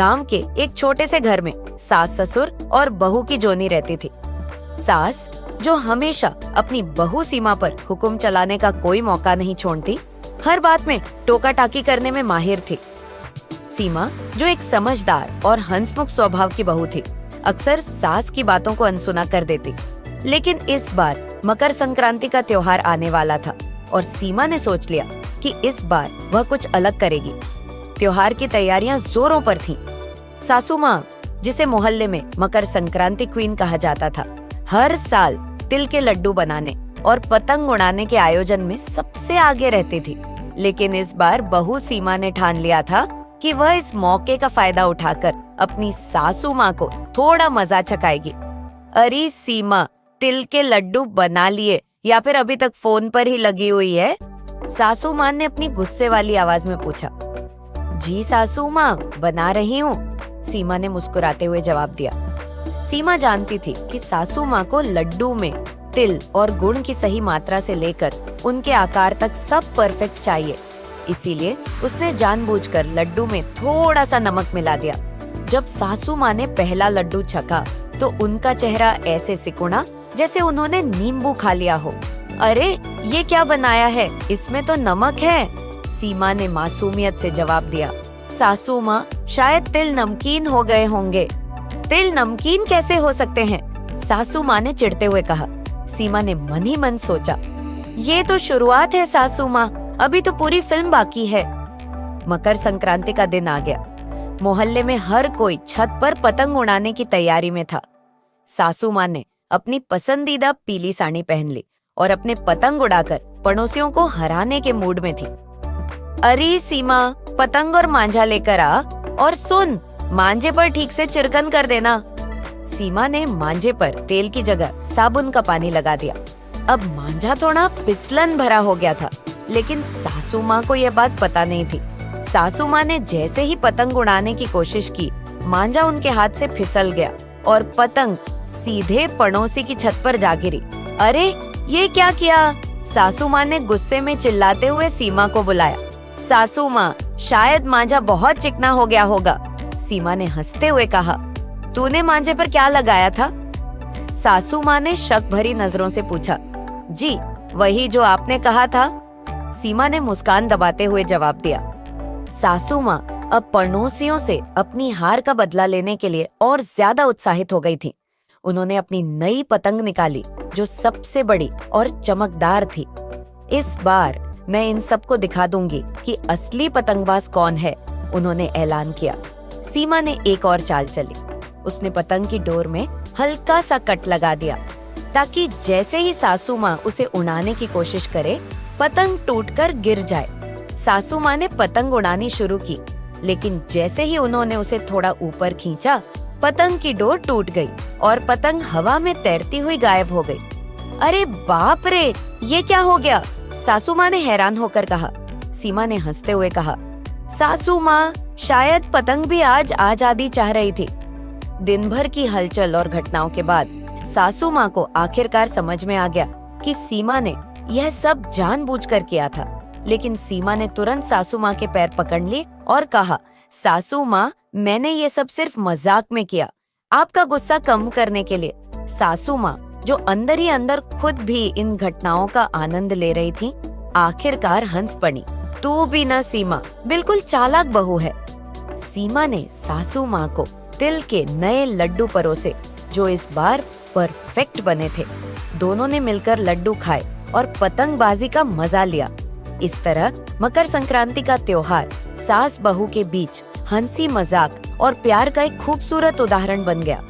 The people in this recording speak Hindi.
गांव के एक छोटे से घर में सास ससुर और बहू की जोनी रहती थी। सास, जो हमेशा अपनी बहू सीमा पर हुक्म चलाने का कोई मौका नहीं छोड़ती, हर बात में टोका टाकी करने में माहिर थी। सीमा, जो एक समझदार और हंसमुख स्वभाव की बहू थी, अक्सर सास की बातों को अनसुना कर देती। लेकिन इस बार मकर संक्रांति का त्योहार आने वाला था और सीमा ने सोच लिया कि इस बार वह कुछ अलग करेगी। त्योहार की तैयारियां जोरों पर थीं। सासू माँ, जिसे मोहल्ले में मकर संक्रांति क्वीन कहा जाता था, हर साल तिल के लड्डू बनाने और पतंग उड़ाने के आयोजन में सबसे आगे रहती थी। लेकिन इस बार बहू सीमा ने ठान लिया था कि वह इस मौके का फायदा उठाकर अपनी सासू माँ को थोड़ा मजा चखाएगी। अरे सीमा, तिल के लड्डू बना लिए या फिर अभी तक फोन पर ही लगी हुई है? सासू माँ ने अपनी गुस्से वाली आवाज में पूछा। जी सासू माँ, बना रही हूँ, सीमा ने मुस्कुराते हुए जवाब दिया। सीमा जानती थी कि सासू माँ को लड्डू में तिल और गुड़ की सही मात्रा से लेकर उनके आकार तक सब परफेक्ट चाहिए। इसीलिए उसने जानबूझकर लड्डू में थोड़ा सा नमक मिला दिया। जब सासू माँ ने पहला लड्डू चखा तो उनका चेहरा ऐसे सिकुड़ा जैसे उन्होंने नींबू खा लिया हो। अरे ये क्या बनाया है, इसमें तो नमक है, सीमा ने मासूमियत से जवाब दिया। सासू माँ, शायद तिल नमकीन हो गए होंगे। तिल नमकीन कैसे हो सकते हैं? सासू माँ ने चिढ़ते हुए कहा। सीमा ने मन ही मन सोचा, ये तो शुरुआत है सासू माँ, अभी तो पूरी फिल्म बाकी है। मकर संक्रांति का दिन आ गया। मोहल्ले में हर कोई छत पर पतंग उड़ाने की तैयारी में था। सासू माँ ने अपनी पसंदीदा पीली साड़ी पहन ली और अपने पतंग उड़ाकर पड़ोसियों को हराने के मूड में थी। अरे सीमा, पतंग और मांझा लेकर आ, और सुन, मांझे पर ठीक से चिरकन कर देना। सीमा ने मांझे पर तेल की जगह साबुन का पानी लगा दिया। अब मांझा थोड़ा फिसलन भरा हो गया था, लेकिन सासू माँ को यह बात पता नहीं थी। सासू माँ ने जैसे ही पतंग उड़ाने की कोशिश की, मांझा उनके हाथ से फिसल गया और पतंग सीधे पड़ोसी की छत पर जा गिरी। अरे ये क्या किया? सासू माँ ने गुस्से में चिल्लाते हुए सीमा को बुलाया। सासू माँ, शायद मांझा बहुत चिकना हो गया होगा, सीमा ने हंसते हुए कहा। तूने मांझे पर क्या लगाया था? सासू माँ ने शक भरी नजरों से पूछा। जी, वही जो आपने कहा था, सीमा ने मुस्कान दबाते हुए जवाब दिया। सासू माँ अब पड़ोसियों से अपनी हार का बदला लेने के लिए और ज्यादा उत्साहित हो गई थी। उन्होंने अपनी नई पतंग निकाली जो सबसे बड़ी और चमकदार थी। इस बार मैं इन सबको दिखा दूंगी कि असली पतंगबाज कौन है, उन्होंने ऐलान किया। सीमा ने एक और चाल चली। उसने पतंग की डोर में हल्का सा कट लगा दिया ताकि जैसे ही सासू माँ उसे उड़ाने की कोशिश करे, पतंग टूटकर गिर जाए। सासू माँ ने पतंग उड़ानी शुरू की, लेकिन जैसे ही उन्होंने उसे थोड़ा ऊपर खींचा, पतंग की डोर टूट गई और पतंग हवा में तैरती हुई गायब हो गई। अरे बाप रे, ये क्या हो गया? सासू माँ ने हैरान होकर कहा। सीमा ने हंसते हुए कहा, सासू माँ, शायद पतंग भी आज आजादी चाह रही थी। दिन भर की हलचल और घटनाओं के बाद सासू माँ को आखिरकार समझ में आ गया कि सीमा ने यह सब जानबूझकर किया था। लेकिन सीमा ने तुरंत सासू माँ के पैर पकड़ लिए और कहा, सासू माँ, मैंने ये सब सिर्फ मजाक में किया, आपका गुस्सा कम करने के लिए। सासू माँ, जो अंदर ही अंदर खुद भी इन घटनाओं का आनंद ले रही थी, आखिरकार हंस पड़ी। तू भी ना सीमा, बिल्कुल चालाक बहू है। सीमा ने सासू माँ को तिल के नए लड्डू परोसे जो इस बार परफेक्ट बने थे। दोनों ने मिलकर लड्डू खाए और पतंगबाजी का मजा लिया। इस तरह मकर संक्रांति का त्योहार सास बहू के बीच हंसी मजाक और प्यार का एक खूबसूरत उदाहरण बन गया।